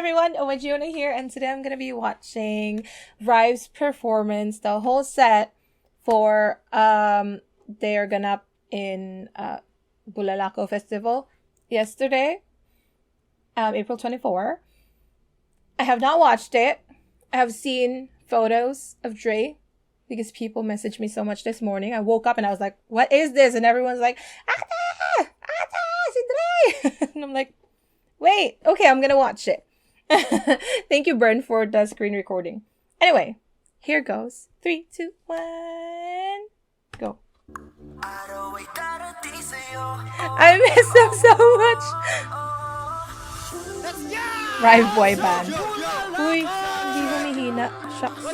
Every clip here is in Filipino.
everyone, Omajiona here, and today I'm gonna be watching Rive's performance, the whole set for their ganap in Bulalakaw Festival yesterday, April 24. I have not watched it. I have seen photos of Dre because people messaged me so much this morning. I woke up and I was like, "What is this?" And everyone's like, "Ata! Ata! Si Dre!" And I'm like, wait, okay, I'm gonna watch it. Thank you, Bern, for the screen recording. Anyway, here goes. 3, 2, 1, go. I miss them so much. Rive boy band. Uy, hindi humihina. Shucks.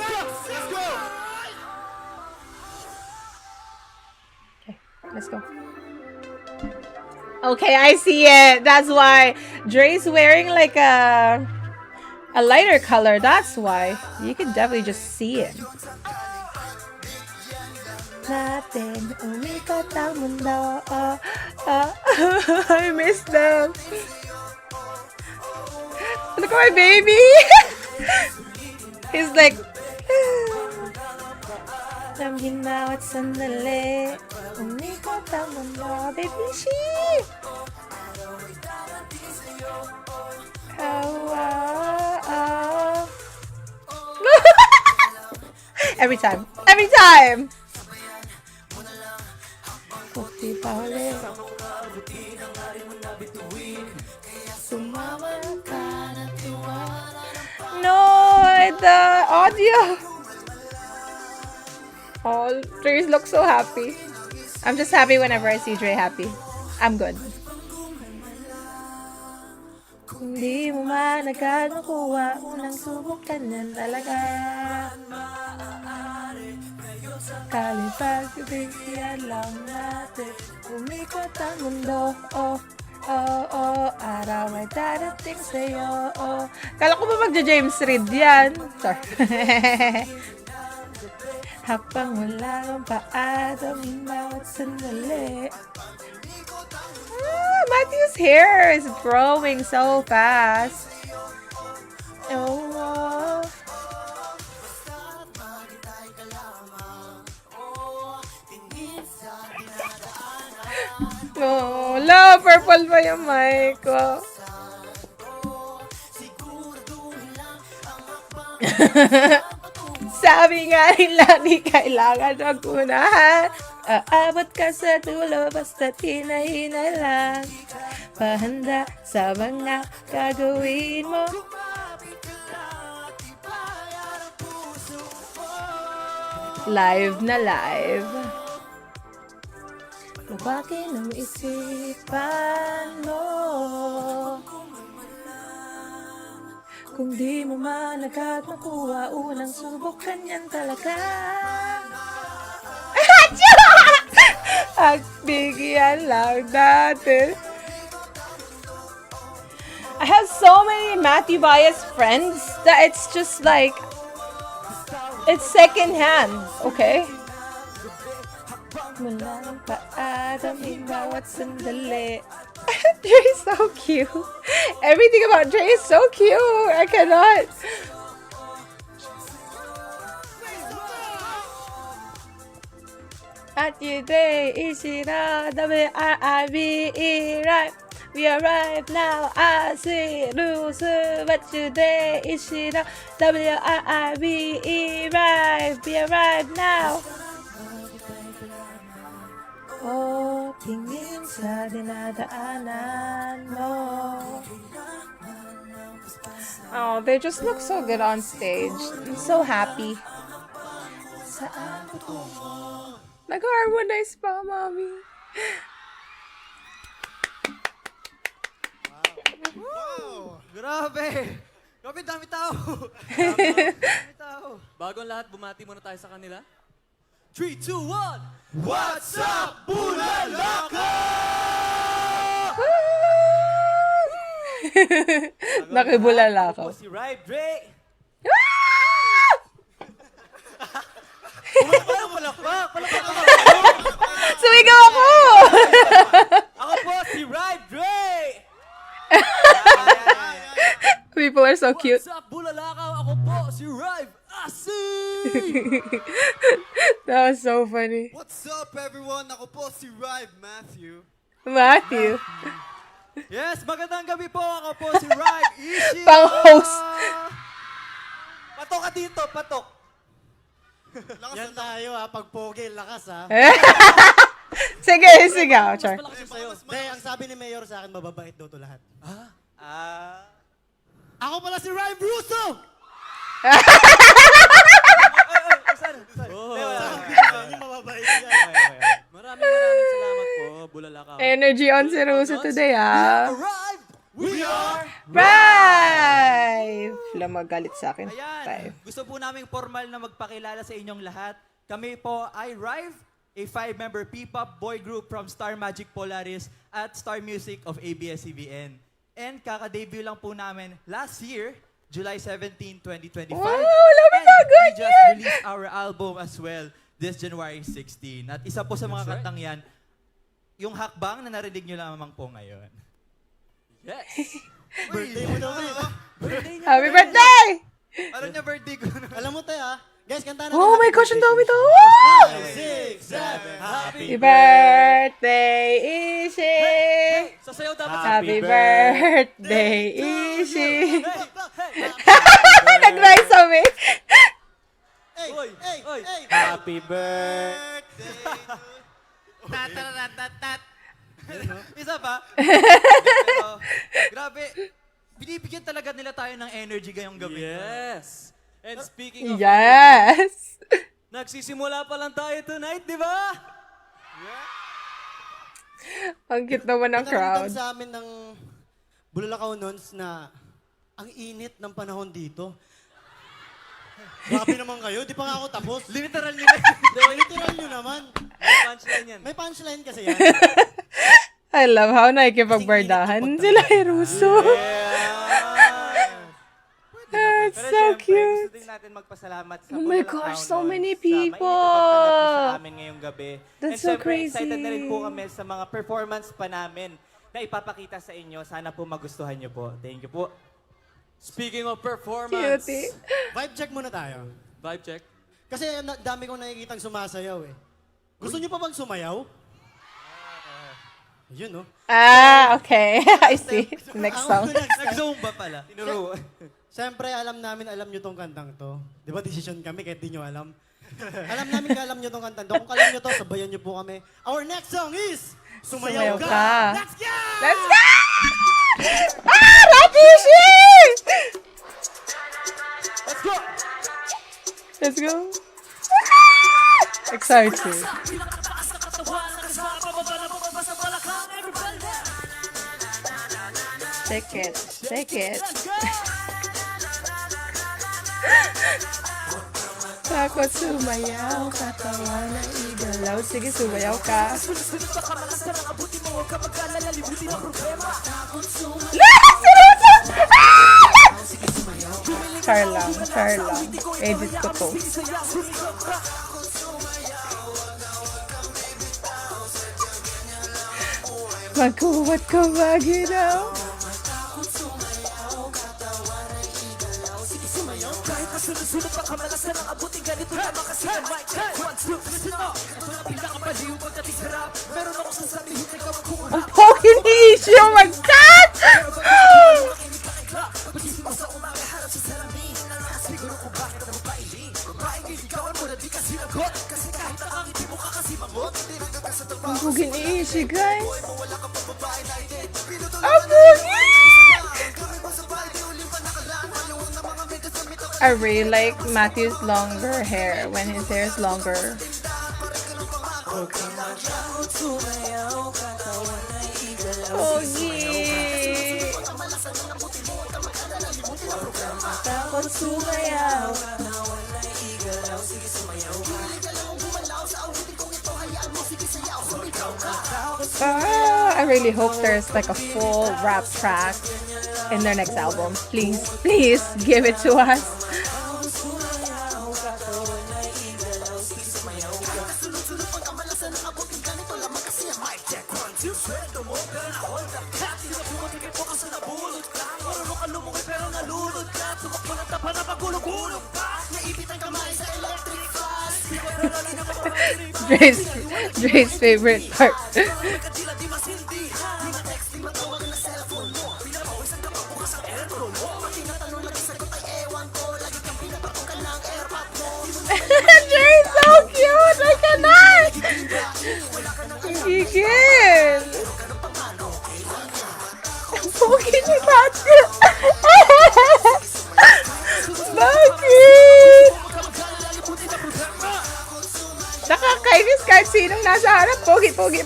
Okay, let's go. Okay, I see it. That's why Dre's wearing like a lighter color. That's why. You can definitely just see it. I miss them. Look at my baby. He's like baby sheep. Every time. No, the audio. Oh, Dre looks so happy. I'm just happy whenever I see Dre happy. I'm good. Kung di mo man agad makuha, unang subok ka niyan talaga. Kalipag bigyan lang natin, umikot ang mundo, araw ay darating sa'yo, Kala ko ba magja-James Reid yan? Sorry. Habang wala kang paadong bawat sandali. Matthew's hair is growing so fast. Oh. Oh, la, purple pa yung mic ko. Sabi nga nila, di kailangan magunahan. Aabot ka sa dulo, basta hinay-hinay lang. Pahanda sa mga gagawin mo. Live na live. Luwakin ang isipan mo. Kung di mo man agad makuha, unang subok ka niyan talaga. At bigyan lang natin. I have so many Matthew Bias friends that it's just like, it's second hand, okay? Mulang paadam bawat sandali. Dre is so cute. Everything about Dre is so cute. I cannot. At you day Ishira W-R-I-V-E right. We arrive now. I see Rusu. But today Ishira W-R-I-V-E right. We arrive now. Oh, tingin sa dinadaanan mo. Oh, they just look so good on stage. I'm so happy. Nag-harmonize pa, Mommy. Wow! Grabe! Grabe, dami tao! Bago ang lahat, bumati muna tayo sa kanila. 3, 2, 1! What's up, Bulalakaw? Nakibulalakaw. Si Rive Dre! Palakpak! Sumigaw ako! Ako po si Rive Dre! People are so cute. What's up, Bulalakaw? Ako po, si Rive Asi! That was so funny. What's up, everyone? Ako po si Rive Matthew. Matthew. Yes, magandang gabi po. Ako po si Rive Ishii. Pang-host. Patok ka dito, patok. Yan tayo ha, pag pogi, lakas ha. Sige, sige. Char. Malakas sa'yo. Hindi, ang sabi ni Mayor sa akin, mababait daw to lahat. Ako pala si Rive Russo! Sabi niyo mababait yan. Maraming salamat po, Bulalakaw. Energy on si Russo today, ah. Arrive! We are... Right! Wala magalit sa akin. Ayan, Five. gusto po naming formal na magpakilala sa inyong lahat. Kami po ay Rive, a 5-member P-pop boy group from Star Magic Polaris at Star Music of ABS-CBN. And kaka-debut lang po namin last year, July 17, 2025. Wow, lapit na And agad we just yan! released our album as well this January 16. At isa po sa mga That's right. kantang yan, yung hakbang na narinig nyo lamang po ngayon. Yes! Birthday mo daw eh. Happy birthday! Alam niya birthday ko na. Alam mo tayo ha. Guys, kanta natin. Oh my gosh, ang dami to! 5, 6, 7, Happy birthday, Ishi! Sasayaw dapat Happy birthday, Ishi! Nag-rise kami! Hey, Oy, hey, oy. hey. Happy birthday! Isa pa? Pero, grabe, binibigyan talaga nila tayo ng energy ngayong gabi. Yes! And speaking of Yes! nagsisimula pa lang tayo tonight, di ba? Ang cute naman ng Pinaramdam crowd. sa amin ng Bulalakaw Nons na ang init ng panahon dito. Grabe naman kayo, di pa nga ako tapos. Literal nila. Literal nyo naman. May punchline yan. May punchline kasi yan. I love how nakikipagbardahan sila kay Russo. That's Pero so syempre, cute. gusto din natin magpasalamat sa Oh my Bulalakaw gosh, so Nons many sa mainit na people. pagtanggap niyo sa amin ngayong gabi. That's And so syempre, crazy. excited na rin po kami sa mga performance pa namin na ipapakita sa inyo. Sana po magustuhan niyo po. Thank you po. Speaking of performance. Cutie. Vibe check muna tayo. Vibe check. Kasi dami kong nakikitang sumasayaw eh. Gusto nyo pa bang sumayaw? Yun no? Ah, okay. I see. Next song. Nag-zumba pala. Tinuro. Siyempre, alam nyo tong kantang to. Di ba, decision kami kahit di nyo alam. alam nyo tong kantang to. Kung alam nyo to, sabayan nyo po kami. Our next song is Sumayaw Sumayaw Ka! Ka. Let's go! Let's go! Ah, Rakishi! Let's go! Let's go. Ah! Excited. Take it. Take it. Takot sumayaw, katawa na igalaw. Sige, sumayaw ka. Char lang, char lang. Edit ko to. Magkuwat ka ba, ginaw? Ang pogi ni Ishi, oh my God! Ang pogi ni Ishi, guys. Ang pogi! I really like Matthew's longer hair when his hair is longer. Pogi! Takot sumayaw. I really hope there's like a full rap track in their next album. Please, please give it to us. Dre's favorite part. Dre's so cute! I cannot! Gigil! Pogi ni Katya! Bakit? Nakakainis kahit sinong nasa harap. Pogi. Pogi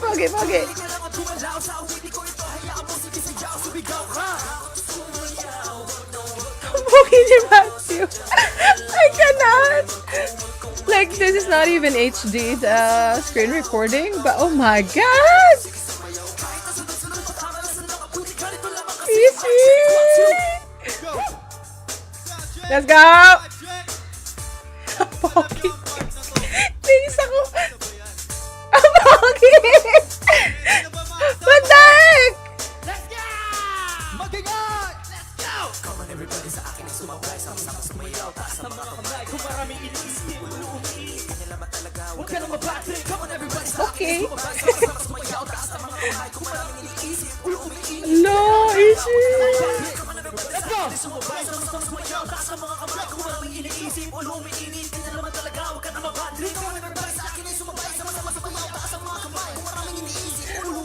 ni Matthew. I cannot. Like, this is not even HD, the screen recording, but oh my god! Easy! Let's go! Pogi. Tingis ako. Pogi! What the heck? Okay. No, easy.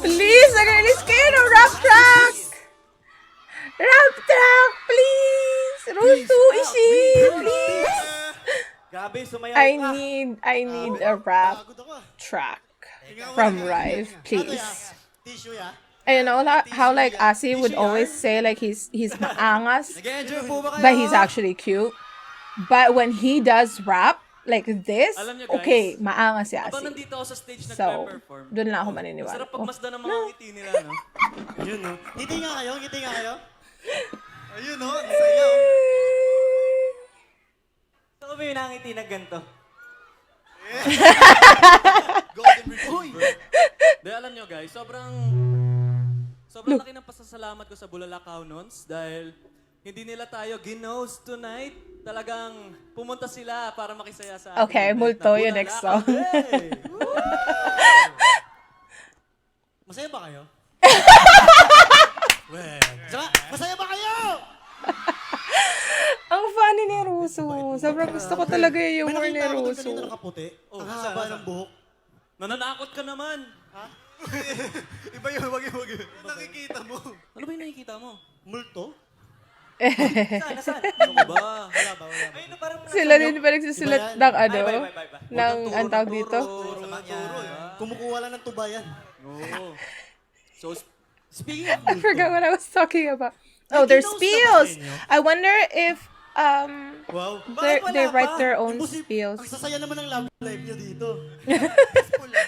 Please, nag-release kayo ng rap track! Rap track, please! Rusu, Ishi, please! Grabe, sumayaw I ka. need a rap Pagod ako. track from Rive, please. Tissue ya. And you know how like Asi would always say like he's maangas, Nag-enjoy po ba kayo? but he's actually cute. But when he does rap like this, Alam niyo, guys, okay, maangas si Habang Asi. nandito ako sa stage So, nagpe-perform, doon lang ako maniniwala. sarap Oh. pagmasdan ng mga ngiti nila, no? Ayun no. Ngiti nga kayo. Ayun no. Ang saya. Oh. Saan ko ba yung nangiti na ganito? Golden Retriever. Dahil alam nyo guys, sobrang laki ng pasasalamat ko sa Bulalakaw Nons dahil hindi nila tayo ginos tonight. Talagang pumunta sila para makisaya sa ating Okay, event multo na yung next Bulalakaw song. Day. Masaya ba kayo? Saka, masaya ba kayo? Ang funny ni Russo. Sobrang gusto ko talaga yung humor ni May nakita ako doon Russo. kanina nakaputi. Ang haba ng buhok. Nananakot ka naman. Iba yun, wag yun. Nakikita mo. Ano ba yung nakikita mo? Multo? Saan? Ano ba? Wala ba? Ayun na parang Sila din pa nagsusulat Iba yan. ng ano, Bye. ng ang tawag dito. Kumukuha lang ng tuba yan. Oo. So, Speaking of I multo, forgot what I was talking about. Oh, Ay, there's ginos na ba spills. sa inyo? I wonder if wow. they write their own Imposible. spills. Ang sasaya naman ng love life nyo dito.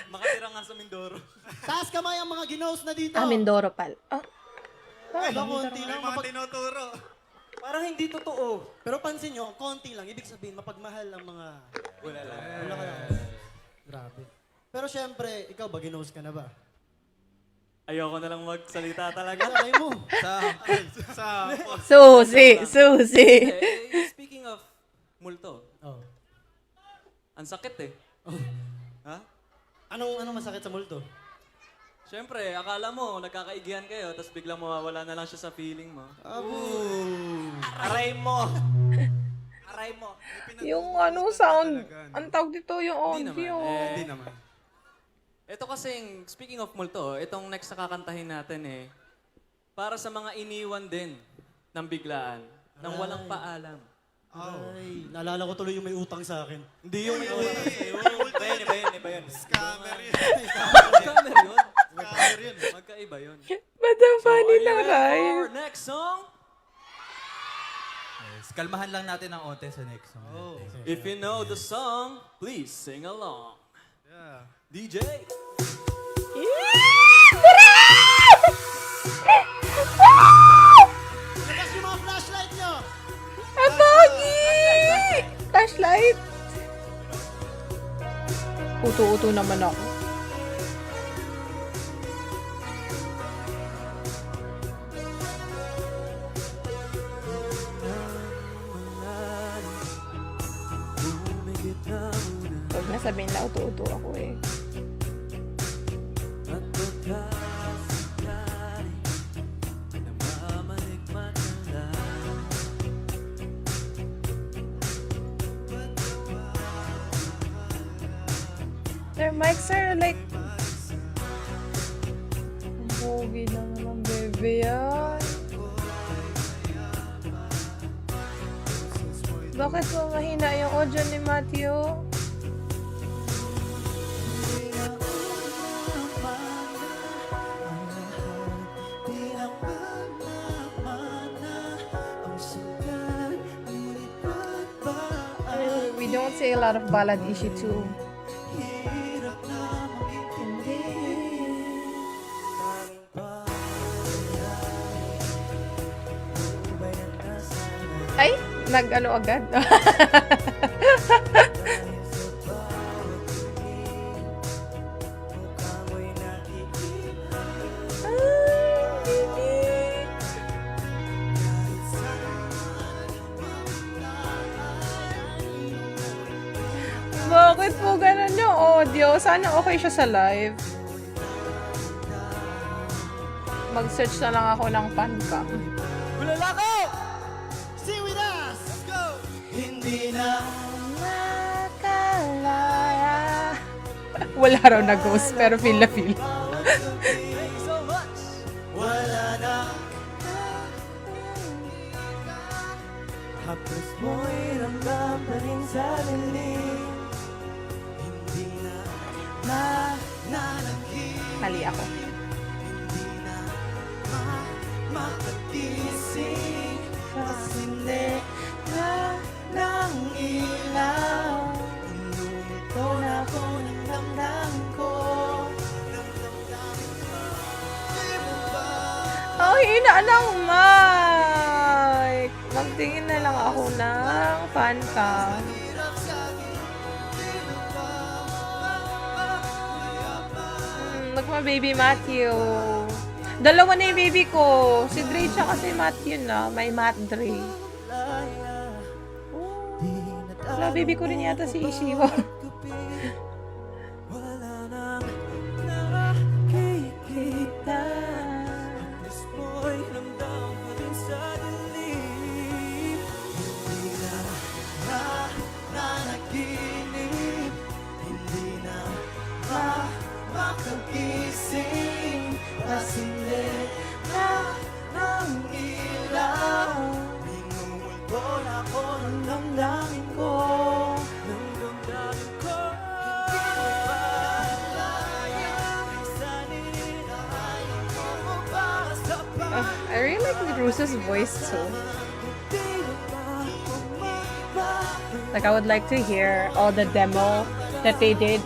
makatira nga sa Mindoro. Taas kamay ang mga ginos na dito. Mindoro pal. Oh. Wala, konti lang. Mga tinuturo. Parang hindi totoo. Pero pansin nyo, konti lang. Ibig sabihin, mapagmahal ang mga... Wala lang. Wala ka lang. Grabe. Pero syempre, ikaw ba, ginos ka na ba? Ayoko na lang magsalita talaga. Sabi mo. Susi. Speaking of multo, Oh. ang sakit eh. Ha? Anong masakit sa multo? Siyempre, akala mo, nagkakaigihan kayo, tapos biglang mawawala na lang siya sa feeling mo. Aray mo. Aray mo. Yung ano sound, ang tawag dito yung Hindi audio. naman. Hindi naman. Ito kasing, speaking of multo, itong next na kakantahin natin eh, para sa mga iniwan din ng biglaan, ng walang paalam. Ay, naalala ko tuloy yung may utang sa akin. Hindi yung may utang sa'yo. Iba yun. Scammer yun. Scammer yun. Scammer yun. Magkaiba yun. But ang funny Are you lang, ready right? for next song? Yes, kalmahan lang natin ang onte sa next song. If you know the song, please sing along. Yeah. DJ! Labas yung mga flashlight nyo! Ang pogi! Flashlight. Uto-uto naman ako. Huwag na sabihin na uto-uto ako eh. Their mics are like... Ang pogi na naman, baby, yan. Bakit mo mahina yung audio ni Matthew? We don't say a lot of ballad issue too. Ay, nag-ano agad. Bakit po ganun yung audio? Sana okay siya sa live. Mag-search na lang ako ng fan cam. Bulalakaw! Sing with us! Let's go! Hindi na Makalaya. Wala raw na ghost, pero feel na feel. Thank you so much! wala na. Hapos mo'y ramdam pa rin sa dilim. Hindi na nananghid. Mali ako. Hindi na makagising. Kasi na ng ilaw. Inumito na ko ng damdamin ko. Ay, ina ng mic! Magtingin na lang ako ng fan cam. Baby Matthew. Dalawa na yung baby ko. Si Dre tsaka si Matthew na. May Matt Dre. Wala, baby ko rin yata si Ishiwa. Wala nang nakikita. Hapos mo'y ramdam pa rin sa dilim. Hindi na nanaginip. Hindi na makagising. Kasindi na ng ilaw. Minumulto na ako ng damdamin ko. Ng damdamin ko. Hindi mo ba kaya magsanin? Ayaw mo ba sa I really like Rusa's voice too. Like, I would like to hear all the demo that they did,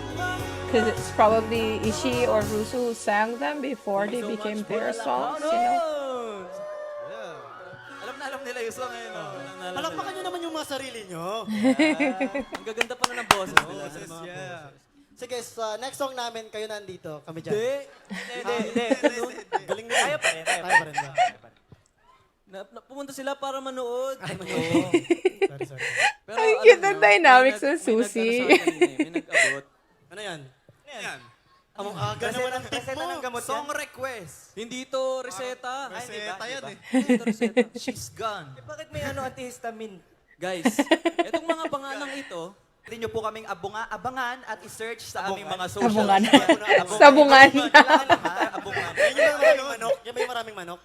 because it's probably Ishi or Rusu who sang them before they became their songs, you know? Alam nila yung song ngayon. Palakpakan nyo naman yung mga sarili nyo. Ang gaganda pa na ng boses nila. Sige, sa next song namin, kayo nandito. Kami dyan. Hindi. Galing nila. Tayo pa rin. Tayo pa rin ba? Pumunta sila para manood. Sorry. Pero Ay, alam cute nyo, ang dynamics may ng Susi. May nag-abot. Ano yan? Among aga naman ang tip Reseta mo. ng gamot Song yan. request. Hindi to reseta. Ay, di ba? yan Di ba? Hindi to reseta. She's gone. Eh, bakit may antihistamine? Guys, itong mga panganang ito, Pwede nyo po kaming abangan at i-search sa aming mga socials. Abungan. Sabungan. Kailangan naman, abungan. Yan yung maraming manok. Yan ba yung maraming manok?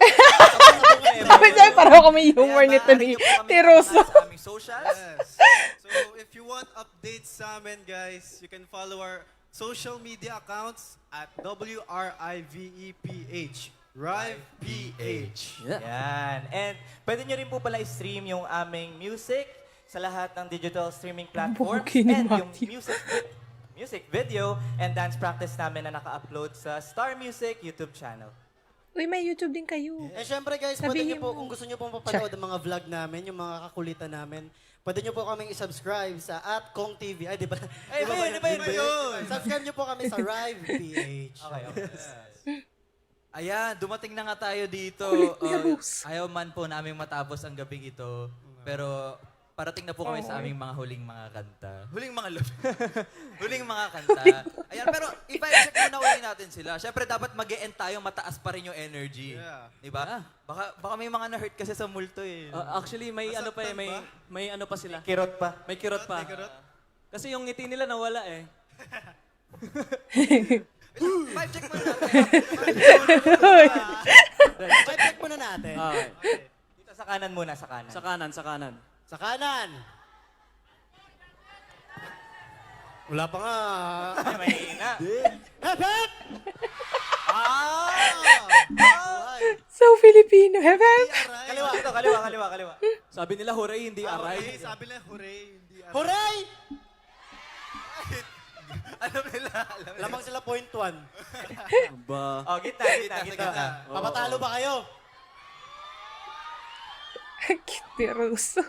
Sabi sa'yo, parang kami humor Kaya nito maaari ni nyo po kaming Rosso. abangan sa aming socials. Yes. So if you want updates sa amin, guys, you can follow our social media accounts at WRIVEPH. RivePH. Yan. And pwede nyo rin po pala i-stream yung aming music sa lahat ng digital streaming platforms. Buki ni And yung Matthew. music video and dance practice namin na naka-upload sa Star Music YouTube channel. Uy, may YouTube din kayo. Eh, syempre guys, pwede Sabihin nyo po, mo. kung gusto nyo pong papanood ang mga vlog namin, yung mga kakulitan namin, pwede nyo po kaming i-subscribe sa @KongTV. Ay, di ba? Ay, iba yun. Subscribe nyo po kami sa RivePH. Okay. Ayan, dumating na nga tayo dito. Kulit ni Rose. Ayaw man po namin matapos ang gabing ito. Pero parating na po kami sa aming mga huling mga kanta. Huling mga huling mga kanta. Ayan, pero i-check muna uli natin sila. Siyempre, dapat mag-e-end tayo, mataas pa rin yung energy. Yeah. Diba? Baka may mga na-hurt kasi sa multo eh. actually may ano pa eh, may ano pa sila. Kirot pa. May kirot pa. Kasi yung ngiti nila nawala eh. Vibe check muna natin. Vibe check muna natin. Okay. Dito sa kanan muna, sa kanan. Sa kanan, sa kanan. Sa kanan. Wala pa nga. Ay, mahina. Hep, hep! So Filipino. Hep, hep. Kaliwa, ito, kaliwa, kaliwa, kaliwa. Sabi nila, hooray, hindi aray. Okay, sabi lang, hooray. Hindi aray. Hooray! Alam nila, alam nila. Lamang sila point 1. Ba? Oh, gitna, gitna, gitna. Papatalo ba kayo? Cute ni Russo.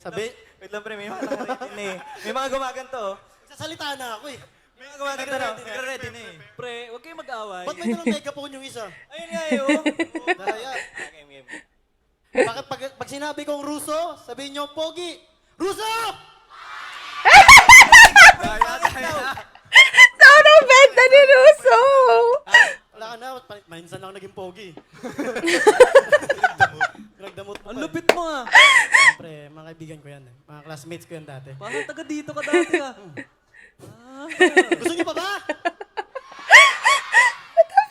Sabi, Wait lang, pre, may mga nakaritin eh. May mga gumaganto, oh. sasalita na ako eh. May mga gumaganto na, nagre-ready na eh. Pre, huwag kayong mag-away. Ba't may dalang megaphone yung isa? Ayun nga eh, oh. Daya. Game, game. Bakit pag sinabi kong Russo, sabihin nyo, Pogi! Russo! Sound of benta ni Russo! Wala ka na, minsan lang naging Pogi. Pinagdamot mo Ang pa. lupit mo ah. Siyempre, mga kaibigan ko yan. Mga classmates ko yan dati. Parang taga dito ka dati ah. Gusto niyo pa ba?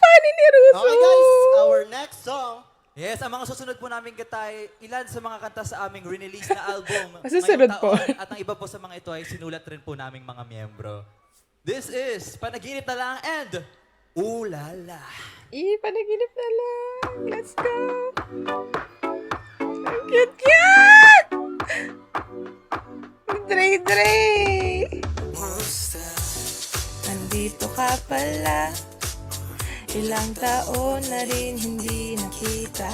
Funny ni Russo. Okay guys, our next song. Yes, ang mga susunod po namin katay, ilan sa mga kanta sa aming re-release na album. Masusunod ngayong po. taon. At ang iba po sa mga ito ay sinulat rin po naming mga miyembro. This is Panaginip na lang and Ooh La La. Panaginip na lang. Let's go. Ang cute! Dre! Andito ka pala. Ilang taon na rin hindi nakita.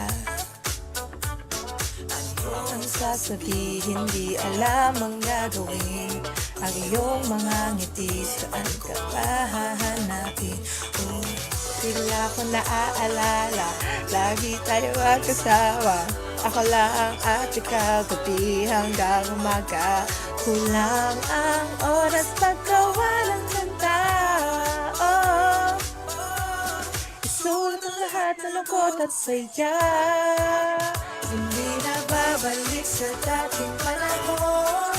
Ano ang sasabihin, di alam ang gagawin. Ang iyong mga ngiti, saan ka pa hahanapin? Oh, bigla ko naaalala, lagi tayo magkasama. Ako lang at ikaw, gabi hanggang umaga. Kulang ang oras paggawa ng kanta. Oh, isulat ang lahat ng lungkot at saya. Hindi na babalik sa dating panahon.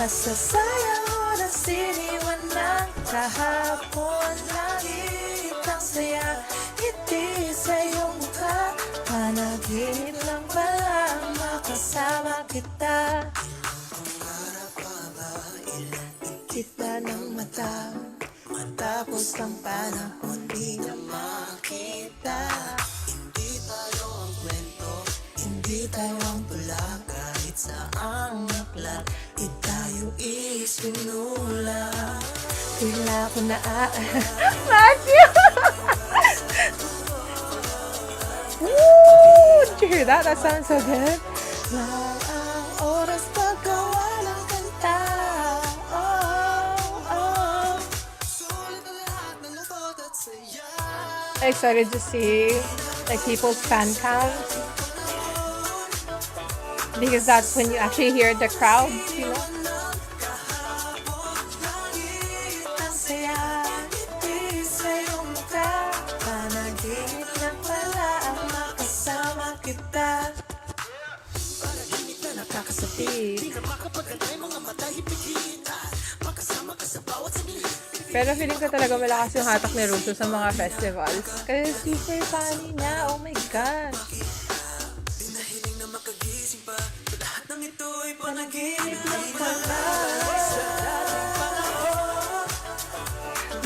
Masasayang oras iniwan ng kahapon. Langit ang saya, ngiti sa iyong mukha. Panaginip lang pala makasama kita. Kita ng mata, matapos ang panahon di na makita. Hindi tayo ang kwento, hindi tayo ang tula. Kahit saang aklat, di tayo isinula. Bigla ko na Matthew! Woo! Did you hear that? That sounds so good. Lang ang oras paggawa ng kanta. I'm excited to see like people's fan count because that's when you actually hear the crowd, you know. Pero feeling ko talaga malakas yung hatak ni Russo sa mga festivals. Kasi super funny niya. Oh my God.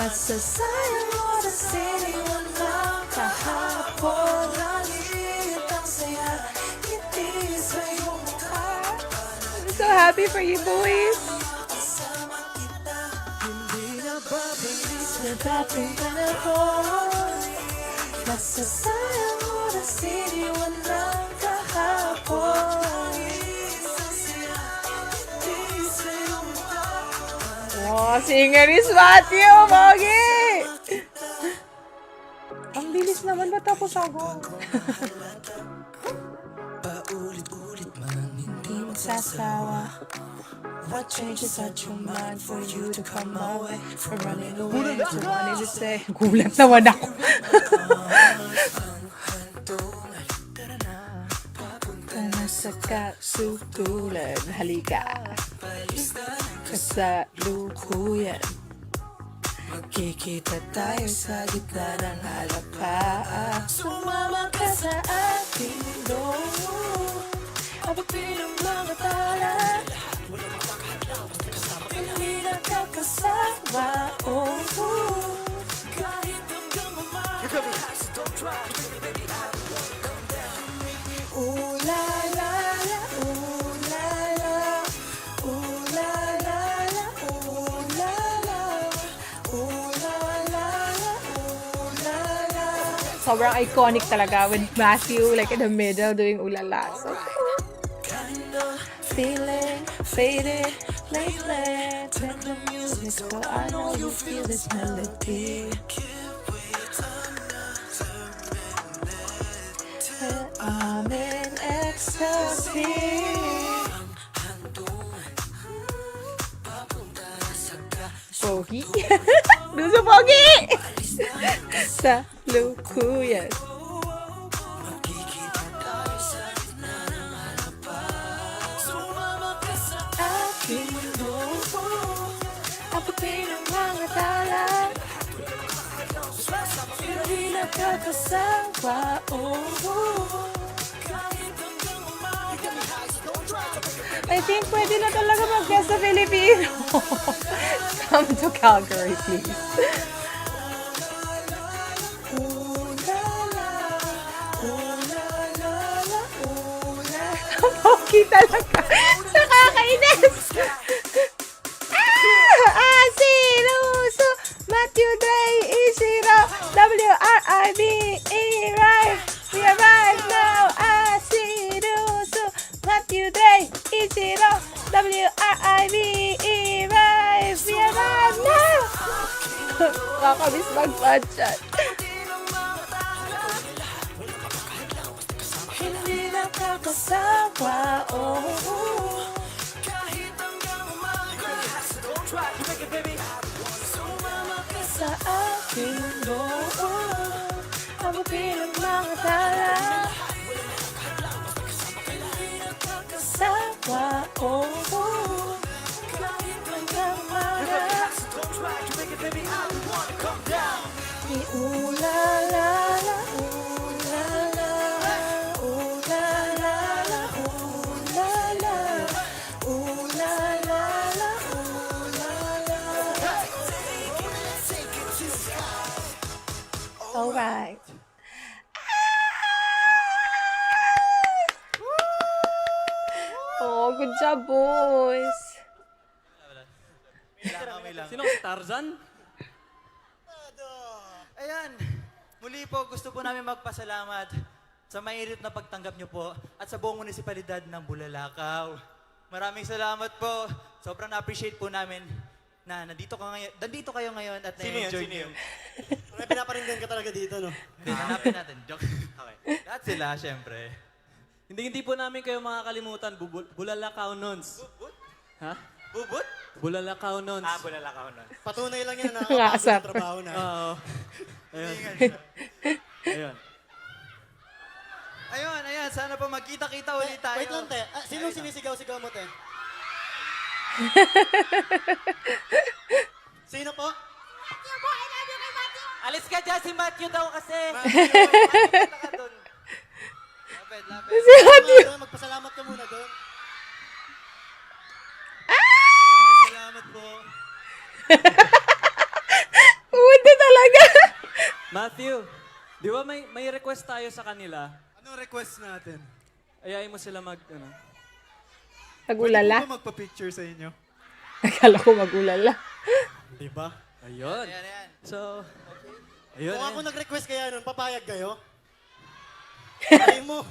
Masasayang oras iniwan lang kahapon. Langit ang saya, ngiti sa iyong mukha. I'm so happy for you boys. Sa dating panahon, masasayang oras iniwan lang kahapon. Oh, singer is Matthew, Pogi! Ang bilis naman, ba't tapos ako? Paulit-ulit man, hindi magsasawa. What changes at your mind for you to come my way? From running away to wanting to say. Gulat naman ako. Papunta na sa kasutulan. Halika. kasalukuyan. Magkikita tayo sa gitna ng halapaan. Sumama ka sa aking loob. Abutin ang mga tala. Hindi nakakasawa. Kahit hanggang umakas. Ooh la la la, ooh la la, ooh la la la, ooh la la, ooh la la la, ooh la la. Sobrang iconic talaga with Matthew like in the middle doing ooh la la. So kind of feeling faded lately. Let the music go. I know you feel this melody. I'm in ecstasy. Pogi. Doon sa pogi! Sa lukuyan. Aking lupo. Abutin ang mga tala. Hindi nakakasawa. I think pwede na talaga mag-guest sa Filipino. Come to Calgary, please. Ooh la la, ooh la la la, ooh la. Ang pogi talaga. Nakakainis. Sinuso, Matthew Day, Ishiro, W-R-I-V-E, right? We arrive now. Sinuso, Matthew Day, Ishiro, W-R-I-V-E, right? We arrive now. Makakabis mag-budget. Hindi nakakasawa, sumama ka sa aking loob. Abutin ang mga tala. Hindi nakakasawa, kahit hanggang umaga. Ooh la la la, ooh la la, ooh la la la, ooh la la, ooh la la la, ooh la la. All right. Oh, good job, boys. Sino si Tarzan? Ayan, muli po gusto po namin magpasalamat sa mainit na pagtanggap nyo po at sa buong munisipalidad ng Bulalakaw. Maraming salamat po. Sobrang na-appreciate po namin na nandito kayo ngayon at na-enjoy nyo. May pinaparinggan ka talaga dito, no? Hindi, hanapin natin. Joke. Okay. Lahat sila, syempre. Hindi po namin kayo makakalimutan. Bulalakaw Nons. Ha? Bubut? Bulalakaw Nons. Bulalakaw nun. Patunay lang yan na Ngasap. nakakapagod ng trabaho na. Oo. Ayun. Ayun. Ayun. Sana po magkita-kita ulit tayo. Wait lang, te. Sinong sinisigaw-sigaw mo, te? Sino po? Alis ka dyan, si Matthew daw kasi. Punta ka dun. Lapit. Si Matthew. Magpasalamat ka muna doon. Salamat po. Punta talaga. Matthew, di ba may request tayo sa kanila? Anong request natin? Ayayin mo sila Mag-ulala. Pwede po ba magpa-picture sa inyo? Akala ko mag-ulala. Di ba? Ayun. Ayan. So, ayun. Kung ako nag-request kaya nun, papayag kayo? Aray mo.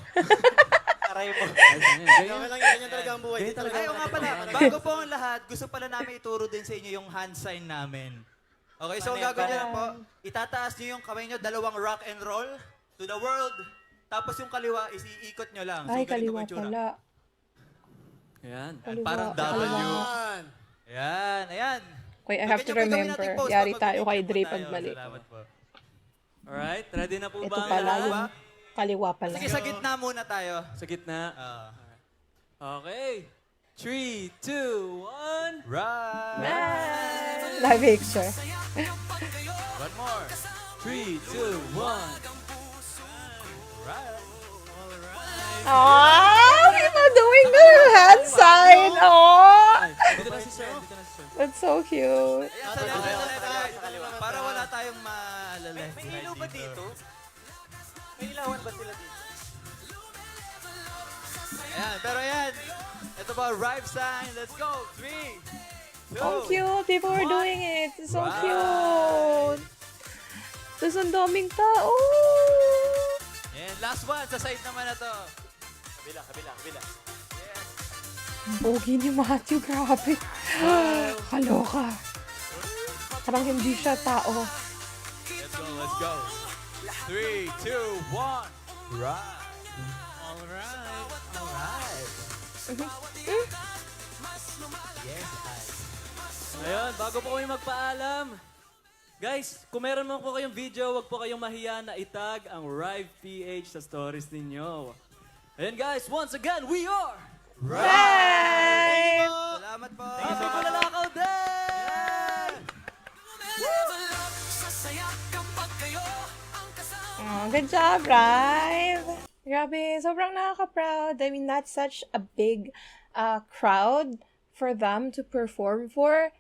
Aray mo. Okay lang, ganyan talaga ang buhay. Di talaga Ay, nga pala. Bago po ang lahat, gusto pala namin ituro din sa inyo yung hand sign namin. Okay, so gagawin nyo lang po. Itataas nyo yung kamay nyo, dalawang rock and roll to the world. Tapos yung kaliwa, iikot nyo lang. So, Ay, ganito kaliwa ang itsura. pala. Ayan. Kaliwa. Parang W. Ayan. Ayan. Okay, I have to remember. Yari tayo kay Dre pag mali. Salamat po. Alright, ready na po Ito ba? ang pala lahat? yung kaliwa pala. Sige, sa gitna muna tayo. Sa gitna. Ah. Okay. 3, 2, 1. Right. Live picture. One more. 3, 2, 1. Right. Aww, people doing the hand sign. Aww. Ay, dito na si Sir. Dito na si Sir. That's so cute. Ayan, sa kaliwa. Para wala tayong maalala. May ilaw ba dito? May ilawan ba sila dito? Ayan, pero ayan. Ito ba, Rive sign. Let's go. 3, 2. So cute. People were doing it. It's so Wow. cute. Tapos ang daming tao. And last one, sa side naman na to. Kabila. Pogi ni Matthew. Grabe. Kaloka. Parang hindi siya tao. Let's go. 3, 2, 1. Right. Alright. Ayun, bago po kami magpaalam. Guys, kung meron man po kayong video, wag po kayong mahiya na itag ang Rive PH sa stories ninyo. Ayun guys, once again, we are Bye! Salamat po. Happy Bulalakaw Day! Oh, good job, Rive. Grabe, sobrang nakaka-proud. I mean, that's such a big crowd for them to perform for.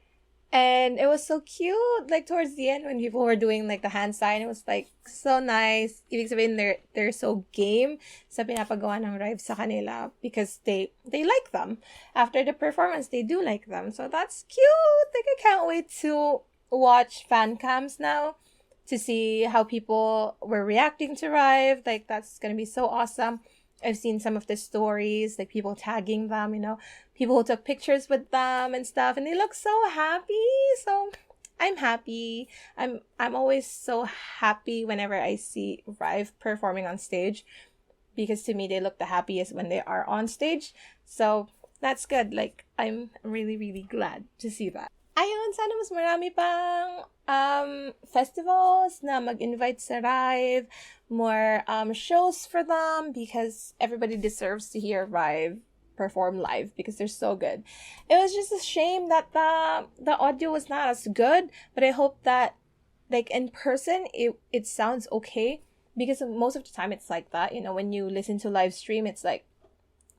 And it was so cute. Like, towards the end, when people were doing, like, the hand sign, it was, like, so nice. Ibig sabihin, they're so game sa pinapagawa ng Rive sa kanila because they like them. After the performance, they do like them. So that's cute. Like, I can't wait to watch fan cams now to see how people were reacting to Rive. Like, that's gonna be so awesome. I've seen some of the stories, like people tagging them, you know, people who took pictures with them and stuff, and they look so happy. So I'm happy. I'm always so happy whenever I see Rive performing on stage, because to me they look the happiest when they are on stage. So that's good. Like, I'm really, really glad to see that. Ayun, sana mas marami pang festivals na mag-invite sa Rive, more shows for them, because everybody deserves to hear Rive perform live because they're so good. It was just a shame that the audio was not as good, but I hope that, like, in person it sounds okay, because most of the time it's like that, you know, when you listen to live stream it's like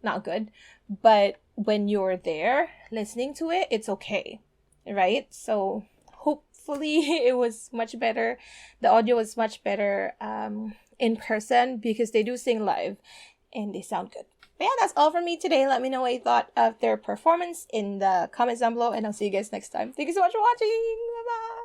not good, but when you're there listening to it, it's okay, right? So hopefully it was much better. The audio was much better in person, because they do sing live and they sound good. But yeah, that's all from me today. Let me know what you thought of their performance in the comments down below, and I'll see you guys next time. Thank you so much for watching. Bye bye.